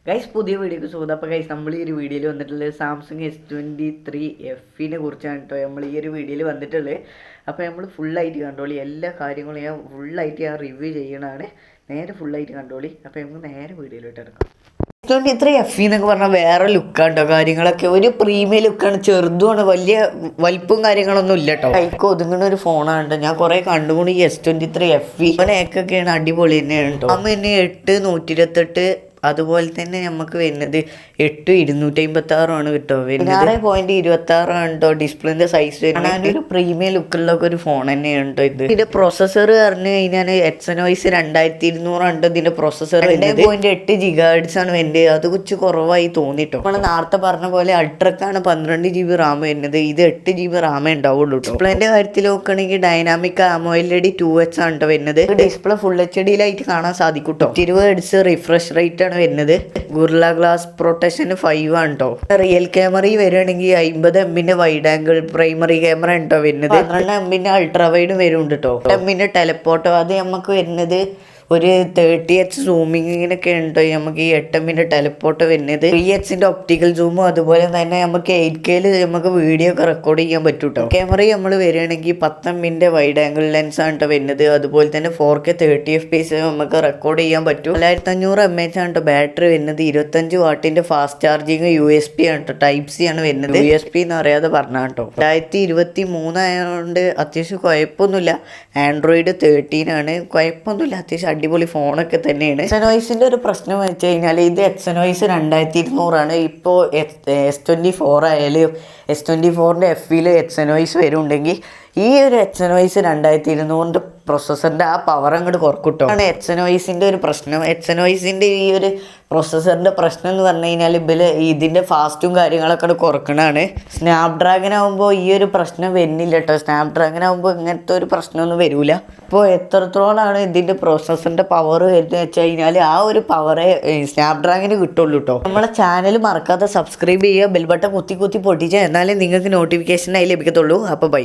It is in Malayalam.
ഗൈസ് പുതിയ വീഡിയോക്ക് സ്വാഗതം. അപ്പോൾ ഗൈസ് നമ്മൾ ഈ ഒരു വീഡിയോയിൽ വന്നിട്ടുള്ളത് സാംസങ് S23 കുറിച്ചാണ് കേട്ടോ നമ്മൾ ഈ ഒരു വീഡിയോയിൽ വന്നിട്ടുള്ളത്. അപ്പോൾ നമ്മൾ ഫുള്ളായിട്ട് കണ്ടോളി, എല്ലാ കാര്യങ്ങളും ഞാൻ റിവ്യൂ ചെയ്യണതാണ്. നേരെ ഫുള്ളായിട്ട് കണ്ടോളി. അപ്പോൾ നമുക്ക് നേരെ വീഡിയോയിലോട്ട് എടുക്കാം. S23 എന്നൊക്കെ പറഞ്ഞാൽ വേറെ ലുക്കാണ് കേട്ടോ. കാര്യങ്ങളൊക്കെ ഒരു പ്രീമിയം ലുക്കാണ്, ചെറുതുമാണ്, വലിയ വലിപ്പവും കാര്യങ്ങളൊന്നും ഇല്ല കേട്ടോ. കൈക്ക് ഒതുങ്ങുന്ന ഒരു ഫോണാണ് കേട്ടോ. ഞാൻ കുറേ കണ്ടുകൊണ്ട് ഈ S23 അവനേക്കൊക്കെയാണ് അടിപൊളി തന്നെയാണ് കേട്ടോ. അമ്മ എന്നെ 8/128, അതുപോലെ തന്നെ നമുക്ക് വരുന്നത് 8/256 കേട്ടോ. 16.26 കേട്ടോ ഡിസ്പ്ലേന്റെ സൈസ് വരുന്നത്. ഒരു പ്രീമിയം ലുക്കുള്ളൊക്കെ ഒരു ഫോൺ തന്നെയാണ് കേട്ടോ ഇത്. ഇതിന്റെ പ്രൊസസ്സർ പറഞ്ഞു കഴിഞ്ഞാൽ Exynos 2200 ഉണ്ട് ഇതിന്റെ പ്രൊസസ്സർ. 2.8 GHz ആണ് വരുന്നത്. അത് കുറച്ച് കുറവായി തോന്നിട്ടോ. നമ്മൾ നേരത്തെ പറഞ്ഞ പോലെ അൾട്രക്കാണ് 12 GB റാം വരുന്നത്. ഇത് 8 GB റാമേ ഉണ്ടാവുള്ളൂ. ഡിസ്പ്ലേന്റെ കാര്യത്തിൽ നോക്കുകയാണെങ്കിൽ ഡൈനാമിക് AMOLED 2H ആണ് കേട്ടോ വരുന്നത്. ഡിസ്പ്ലേ ഫുൾ HD കാണാൻ സാധിക്കും കേട്ടോ. 20 Hz റിഫ്രഷ് റേറ്റ് വരുന്നത്. ഗുർല ഗ്ലാസ് പ്രൊട്ടക്ഷൻ 5 ആണ് കേട്ടോ. റിയൽ ക്യാമറ വരികയാണെങ്കിൽ 50 MB wide angle primary camera ഉണ്ടോ വരുന്നത്. 12 MB അൾട്രാ വൈഡും വരുന്നുണ്ട് കേട്ടോ. 10 MB ടെലപ്പോർട്ടോ അത് നമുക്ക് വരുന്നത് ഒരു 30H സൂമിങ്ങിനൊക്കെ ഉണ്ട് നമുക്ക് ഈ 8 MB ടെലപ്പോർട്ട് വരുന്നത്. 3H ഒപ്റ്റിക്കൽ സൂമും അതുപോലെ തന്നെ നമുക്ക് 8K നമുക്ക് വീഡിയോ ഒക്കെ റെക്കോർഡ് ചെയ്യാൻ പറ്റും കേട്ടോ. ക്യാമറ നമ്മൾ വരികയാണെങ്കിൽ 10 MB വൈഡ് ആംഗിൾ ലെൻസ് ആണ് കേട്ടോ വരുന്നത്. അതുപോലെ തന്നെ 4K 30 FPS നമുക്ക് റെക്കോർഡ് ചെയ്യാൻ പറ്റും. 4500 mAh ആണ് കേട്ടോ ബാറ്ററി വരുന്നത്. 25 വാട്ടിന്റെ ഫാസ്റ്റ് ചാർജിങ് USB ആണ് കേട്ടോ. Type-C ആണ് വരുന്നത്. USB എന്ന് അറിയാതെ പറഞ്ഞാൽ കേട്ടോ. 2023 ആയതുകൊണ്ട് അത്യാവശ്യം കുഴപ്പമൊന്നുമില്ല. ആൻഡ്രോയിഡ് 13 ആണ്, കുഴപ്പമൊന്നുമില്ല, അത്യാവശ്യം അടിപൊളി ഫോണൊക്കെ തന്നെയാണ്. Exynosന്റെ ഒരു പ്രശ്നം വെച്ച് കഴിഞ്ഞാൽ ഇത് Exynos 2200 ആണ്. ഇപ്പോൾ S24 ആയാലും S24ന്റെ FEയിൽ Exynos വരുന്നുണ്ടെങ്കിൽ ഈ ഒരു Exynos 2200 പ്രൊസസ്സറിൻ്റെ ആ പവർ അങ്ങോട്ട് കുറക്കൂട്ടോ. ആണ് Exynosന്റെ ഒരു പ്രശ്നം. Exynosന്റെ ഈ ഒരു പ്രൊസസ്സറിൻ്റെ പ്രശ്നം എന്ന് പറഞ്ഞു കഴിഞ്ഞാൽ ഇതിൻ്റെ ഫാസ്റ്റും കാര്യങ്ങളൊക്കെ കുറക്കണതാണ്. സ്നാപ്ഡ്രാഗൺ ആകുമ്പോൾ ഈ ഒരു പ്രശ്നം വരുന്നില്ല കേട്ടോ. സ്നാപ്ഡ്രാഗൺ ആകുമ്പോൾ ഇങ്ങനത്തെ ഒരു പ്രശ്നമൊന്നും വരില്ല. ഇപ്പോൾ എത്രത്തോളമാണ് ഇതിൻ്റെ പ്രൊസസ്സറിൻ്റെ പവർ വരുന്നത് വെച്ച് കഴിഞ്ഞാൽ ആ ഒരു പവറേ സ്നാപ്ഡ്രാഗന് കിട്ടുള്ളൂ കേട്ടോ. നമ്മളെ ചാനൽ മറക്കാതെ സബ്സ്ക്രൈബ് ചെയ്യുക, ബെൽ ബട്ടൺ കുത്തി പൊട്ടിച്ചാൽ എന്നാലേ നിങ്ങൾക്ക് നോട്ടിഫിക്കേഷൻ ആയി ലഭിക്കത്തുള്ളൂ. അപ്പോൾ ബൈ.